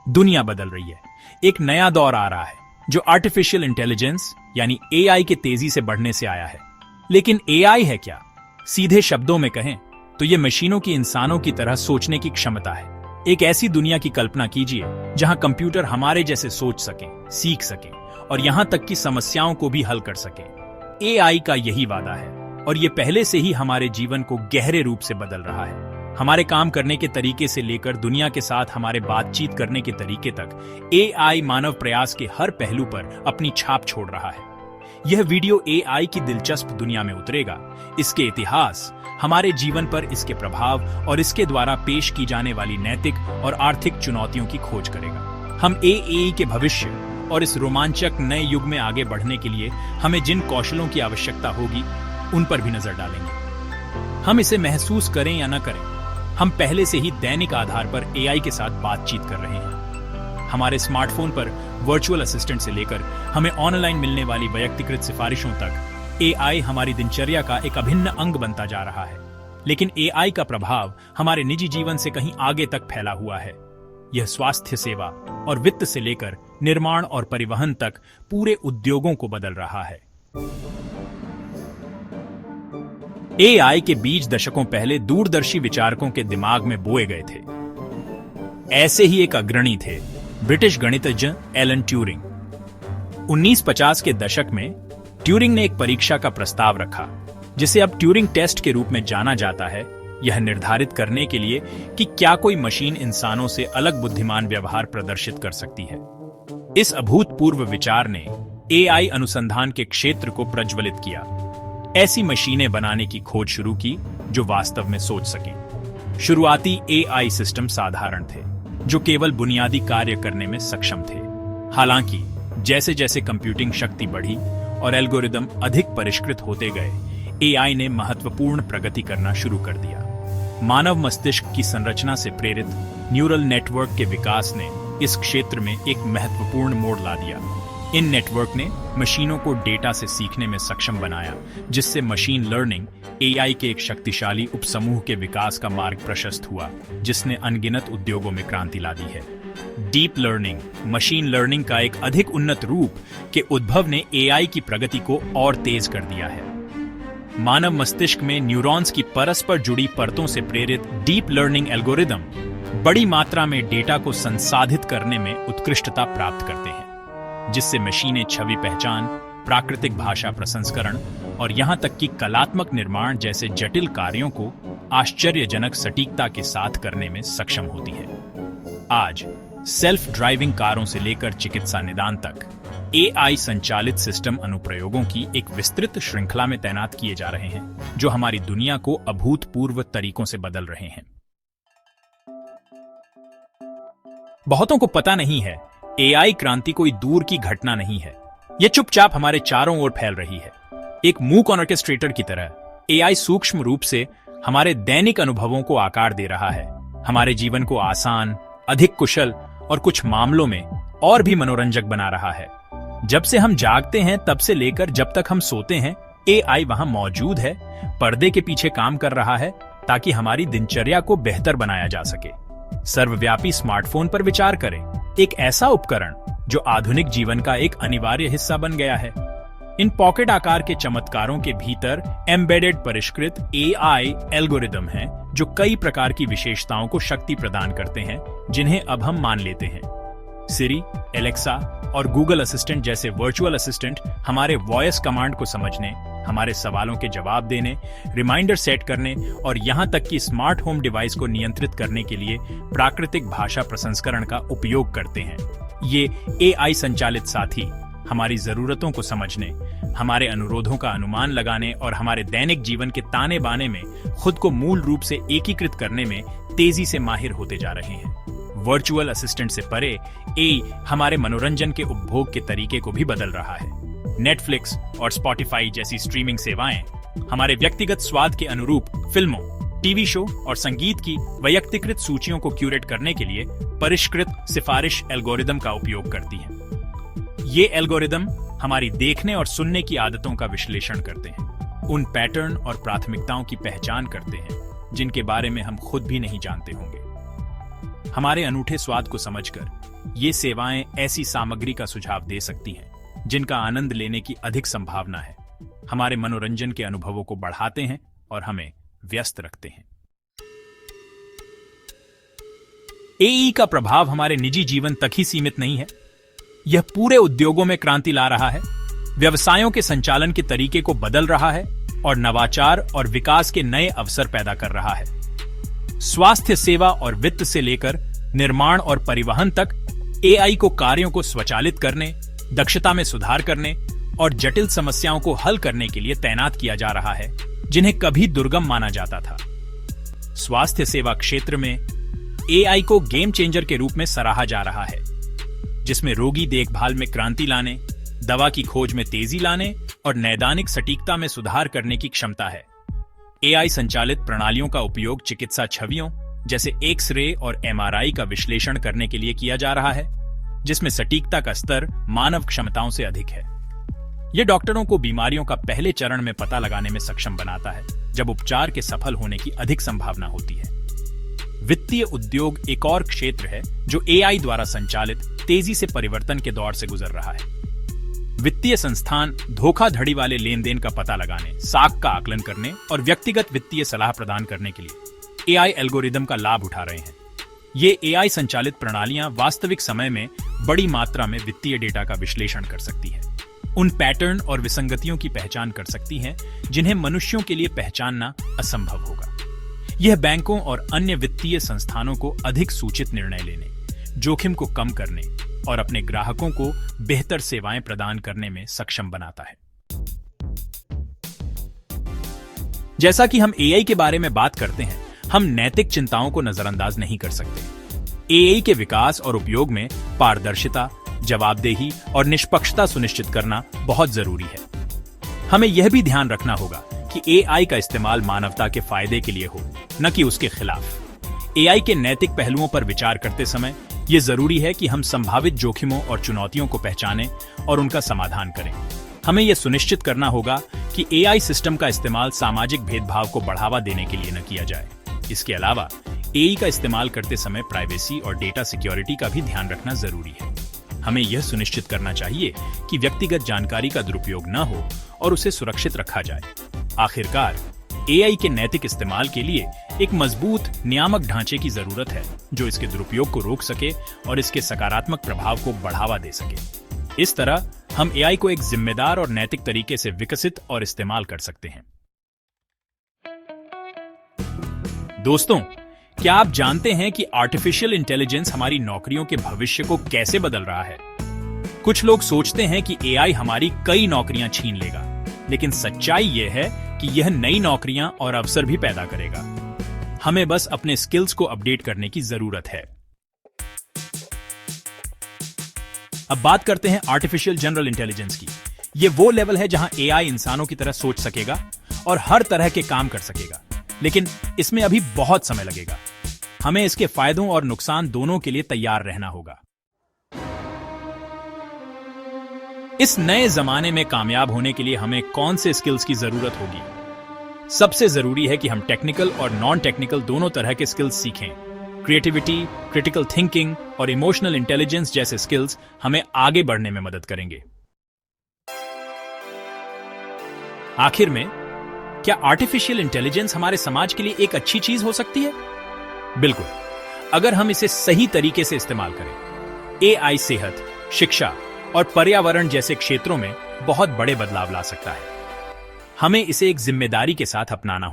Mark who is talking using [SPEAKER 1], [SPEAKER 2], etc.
[SPEAKER 1] दुनिया बदल रही है। एक नया दौर आ रहा है जो आर्टिफिशियल इंटेलिजेंस यानी एआई के तेजी से बढ़ने से आया है। लेकिन एआई है क्या? सीधे शब्दों में कहें तो ये मशीनों की इंसानों की तरह सोचने की क्षमता है। एक ऐसी दुनिया की कल्पना कीजिए जहां कंप्यूटर हमारे जैसे सोच सकें, सीख सकें और यहां तक कि समस्याओं को भी हल कर सकें। एआई का यही वादा है और ये पहले से ही हमारे जीवन को गहरे रूप से बदल रहा है। हमारे काम करने के तरीके से लेकर दुनिया के साथ हमारे बातचीत करने के तरीके तक एआई मानव प्रयास के हर पहलू पर अपनी छाप छोड़ रहा है। यह वीडियो एआई की दिलचस्प दुनिया में उतरेगा, इसके इतिहास, हमारे जीवन पर इसके प्रभाव और इसके द्वारा पेश की जाने वाली नैतिक और आर्थिक चुनौतियों की खोज करेगा। हम एआई के भविष्य और इस रोमांचक नए युग में आगे बढ़ने के लिए हमें जिन कौशलों की आवश्यकता होगी उन पर भी नजर डालेंगे। हम इसे महसूस करें या न करें, हम पहले से ही दैनिक आधार पर एआई के साथ बातचीत कर रहे हैं। हमारे स्मार्टफोन पर वर्चुअल असिस्टेंट से लेकर हमें ऑनलाइन मिलने वाली व्यक्तिगत सिफारिशों तक एआई हमारी दिनचर्या का एक अभिन्न अंग बनता जा रहा है। लेकिन एआई का प्रभाव हमारे निजी जीवन से कहीं आगे तक फैला हुआ है। यह स्वास्थ्य सेवा और वित्त से लेकर निर्माण और परिवहन तक पूरे उद्योगों को बदल रहा है। एआई के बीज दशकों पहले दूरदर्शी विचारकों के दिमाग में बोए गए थे। ऐसे ही एक अग्रणी थे ब्रिटिश गणितज्ञ एलन ट्यूरिंग। 1950 के दशक में ट्यूरिंग ने एक परीक्षा का प्रस्ताव रखा जिसे अब ट्यूरिंग टेस्ट के रूप में जाना जाता है, यह निर्धारित करने के लिए कि क्या कोई मशीन इंसानों से अलग बुद्धिमान व्यवहार प्रदर्शित कर सकती है। इस अभूतपूर्व विचार ने एआई अनुसंधान के क्षेत्र को प्रज्वलित किया। ऐसी मशीनें बनाने की खोज शुरू की जो वास्तव में सोच सकें। शुरुआती एआई सिस्टम साधारण थे जो केवल बुनियादी कार्य करने में सक्षम थे। हालांकि जैसे जैसे कंप्यूटिंग शक्ति बढ़ी और एल्गोरिदम अधिक परिष्कृत होते गए, एआई ने महत्वपूर्ण प्रगति करना शुरू कर दिया। मानव मस्तिष्क की संरचना से प्रेरित न्यूरल नेटवर्क के विकास ने इस क्षेत्र में एक महत्वपूर्ण मोड़ ला दिया। इन नेटवर्क ने मशीनों को डेटा से सीखने में सक्षम बनाया, जिससे मशीन लर्निंग एआई के एक शक्तिशाली उपसमूह के विकास का मार्ग प्रशस्त हुआ, जिसने अनगिनत उद्योगों में क्रांति ला दी है। डीप लर्निंग, मशीन लर्निंग का एक अधिक उन्नत रूप के उद्भव ने एआई की प्रगति को और तेज कर दिया है। मानव मस्तिष्क में न्यूरॉन्स की परस्पर जुड़ी परतों से प्रेरित डीप लर्निंग एल्गोरिदम बड़ी मात्रा में डेटा को संसाधित करने में उत्कृष्टता प्राप्त करते हैं, जिससे मशीनें छवि पहचान, प्राकृतिक भाषा प्रसंस्करण और यहां तक कि कलात्मक निर्माण जैसे जटिल कार्यों को आश्चर्यजनक सटीकता के साथ करने में सक्षम होती है। आज सेल्फ ड्राइविंग कारों से लेकर चिकित्सा निदान तक एआई संचालित सिस्टम अनुप्रयोगों की एक विस्तृत श्रृंखला में तैनात किए जा रहे हैं, जो हमारी दुनिया को अभूतपूर्व तरीकों से बदल रहे हैं। बहुतों को पता नहीं है, एआई क्रांति कोई दूर की घटना नहीं है। यह चुपचाप हमारे चारों ओर फैल रही है। एक मूक ऑर्केस्ट्रेटर की तरह एआई सूक्ष्म रूप से हमारे दैनिक अनुभवों को आकार दे रहा है, हमारे जीवन को आसान, अधिक कुशल और कुछ मामलों में और भी मनोरंजक बना रहा है। जब से हम जागते हैं तब से लेकर जब तक हम सोते हैं, एआई वहां मौजूद है, पर्दे के पीछे काम कर रहा है ताकि हमारी दिनचर्या को बेहतर बनाया जा सके। सर्वव्यापी स्मार्टफोन पर विचार करें, एक ऐसा उपकरण जो आधुनिक जीवन का एक अनिवार्य हिस्सा बन गया है। इन पॉकेट आकार के चमत्कारों के भीतर एम्बेडेड परिष्कृत एआई एल्गोरिदम हैं जो कई प्रकार की विशेषताओं को शक्ति प्रदान करते हैं, जिन्हें अब हम मान लेते हैं। सिरी, एलेक्सा और गूगल असिस्टेंट जैसे वर्चुअल असिस्टेंट हमारे वॉइस कमांड को समझने, हमारे सवालों के जवाब देने, रिमाइंडर सेट करने और यहां तक कि स्मार्ट होम डिवाइस को नियंत्रित करने के लिए प्राकृतिक भाषा प्रसंस्करण का उपयोग करते हैं। ये एआई संचालित साथी हमारी जरूरतों को समझने, हमारे अनुरोधों का अनुमान लगाने और हमारे दैनिक जीवन के ताने बाने में खुद को मूल रूप से एकीकृत करने में तेजी से माहिर होते जा रहे हैं। वर्चुअल असिस्टेंट से परे एआई हमारे मनोरंजन के उपभोग के तरीके को भी बदल रहा है। नेटफ्लिक्स और स्पॉटिफाई जैसी स्ट्रीमिंग सेवाएं हमारे व्यक्तिगत स्वाद के अनुरूप फिल्मों, टीवी शो और संगीत की वैयक्तिकृत सूचियों को क्यूरेट करने के लिए परिष्कृत सिफारिश एल्गोरिदम का उपयोग करती हैं। ये एल्गोरिदम हमारी देखने और सुनने की आदतों का विश्लेषण करते हैं, उन पैटर्न और प्राथमिकताओं की पहचान करते हैं जिनके बारे में हम खुद भी नहीं जानते होंगे। हमारे अनूठे स्वाद को समझकर ये सेवाएं ऐसी सामग्री का सुझाव दे सकती हैं जिनका आनंद लेने की अधिक संभावना है, हमारे मनोरंजन के अनुभवों को बढ़ाते हैं और हमें व्यस्त रखते हैं। एई का प्रभाव हमारे निजी जीवन तक ही सीमित नहीं है, यह पूरे उद्योगों में क्रांति ला रहा है, व्यवसायों के संचालन के तरीके को बदल रहा है और नवाचार और विकास के नए अवसर पैदा कर रहा है। स्वास्थ्य सेवा और वित्त से लेकर निर्माण और परिवहन तक एआई को कार्यों को स्वचालित करने, दक्षता में सुधार करने और जटिल समस्याओं को हल करने के लिए तैनात किया जा रहा है, जिन्हें कभी दुर्गम माना जाता था। स्वास्थ्य सेवा क्षेत्र में एआई को गेम चेंजर के रूप में सराहा जा रहा है, जिसमें रोगी देखभाल में क्रांति लाने, दवा की खोज में तेजी लाने और नैदानिक सटीकता में सुधार करने की क्षमता है। एआई संचालित प्रणालियों का उपयोग चिकित्सा छवियों जैसे एक्स-रे और एमआरआई का विश्लेषण करने के लिए किया जा रहा है, जिसमें सटीकता का स्तर मानव क्षमताओं से अधिक है। यह डॉक्टरों को बीमारियों का पहले चरण में पता लगाने में सक्षम बनाता है, जब उपचार के सफल होने की अधिक संभावना होती है। वित्तीय उद्योग एक और क्षेत्र है जो एआई द्वारा संचालित तेजी से परिवर्तन के दौर से गुजर रहा है। वित्तीय संस्थान धोखाधड़ी वाले लेन देन का पता लगाने, साख का आकलन करने और व्यक्तिगत वित्तीय सलाह प्रदान करने के लिए एआई एल्गोरिदम का लाभ उठा रहे हैं। ये एआई संचालित प्रणालियां वास्तविक समय में बड़ी मात्रा में वित्तीय डेटा का विश्लेषण कर सकती है, उन पैटर्न और विसंगतियों की पहचान कर सकती हैं जिन्हें मनुष्यों के लिए पहचानना असंभव होगा। यह बैंकों और अन्य वित्तीय संस्थानों को अधिक सूचित निर्णय लेने, जोखिम को कम करने और अपने ग्राहकों को बेहतर सेवाएं प्रदान करने में सक्षम बनाता है। जैसा कि हम एआई के बारे में बात करते हैं, हम नैतिक चिंताओं को नजरअंदाज नहीं कर सकते। एआई के विकास और उपयोग में पारदर्शिता, जवाबदेही और निष्पक्षता सुनिश्चित करना बहुत जरूरी है। हमें यह भी ध्यान रखना होगा कि एआई का इस्तेमाल मानवता के फायदे के लिए हो, न कि उसके खिलाफ। एआई के नैतिक पहलुओं पर विचार करते समय यह जरूरी है कि हम संभावित जोखिमों और चुनौतियों को पहचानें और उनका समाधान करें। हमें यह सुनिश्चित करना होगा कि एआई सिस्टम का इस्तेमाल सामाजिक भेदभाव को बढ़ावा देने के लिए न किया जाए। इसके अलावा एआई का इस्तेमाल करते समय प्राइवेसी और डेटा सिक्योरिटी का भी ध्यान रखना जरूरी है। हमें यह सुनिश्चित करना चाहिए कि व्यक्तिगत जानकारी का दुरुपयोग न हो और उसे सुरक्षित रखा जाए। आखिरकार, एआई के नैतिक इस्तेमाल के लिए एक मजबूत नियामक ढांचे की जरूरत है जो इसके दुरुपयोग को रोक सके और इसके सकारात्मक प्रभाव को बढ़ावा दे सके। इस तरह हम एआई को एक जिम्मेदार और नैतिक तरीके से विकसित और इस्तेमाल कर सकते हैं। दोस्तों, क्या आप जानते हैं कि आर्टिफिशियल इंटेलिजेंस हमारी नौकरियों के भविष्य को कैसे बदल रहा है? कुछ लोग सोचते हैं कि एआई हमारी कई नौकरियां छीन लेगा, लेकिन सच्चाई यह है कि यह नई नौकरियां और अवसर भी पैदा करेगा। हमें बस अपने स्किल्स को अपडेट करने की जरूरत है। अब बात करते हैं आर्टिफिशियल जनरल इंटेलिजेंस की। यह वो लेवल है जहां एआई इंसानों की तरह सोच सकेगा और हर तरह के काम कर सकेगा, लेकिन इसमें अभी बहुत समय लगेगा। हमें इसके फायदों और नुकसान दोनों के लिए तैयार रहना होगा। इस नए जमाने में कामयाब होने के लिए हमें कौन से स्किल्स की जरूरत होगी? सबसे जरूरी है कि हम टेक्निकल और नॉन टेक्निकल दोनों तरह के स्किल्स सीखें। क्रिएटिविटी, क्रिटिकल थिंकिंग और इमोशनल इंटेलिजेंस जैसे स्किल्स हमें आगे बढ़ने में मदद करेंगे। आखिर में, क्या आर्टिफिशियल इंटेलिजेंस हमारे समाज के लिए एक अच्छी चीज हो सकती है? बिल्कुल, अगर हम इसे सही तरीके से इस्तेमाल करें। एआई सेहत, शिक्षा और पर्यावरण जैसे क्षेत्रों में बहुत बड़े बदलाव ला सकता है। हमें इसे एक जिम्मेदारी के साथ अपनाना होगा।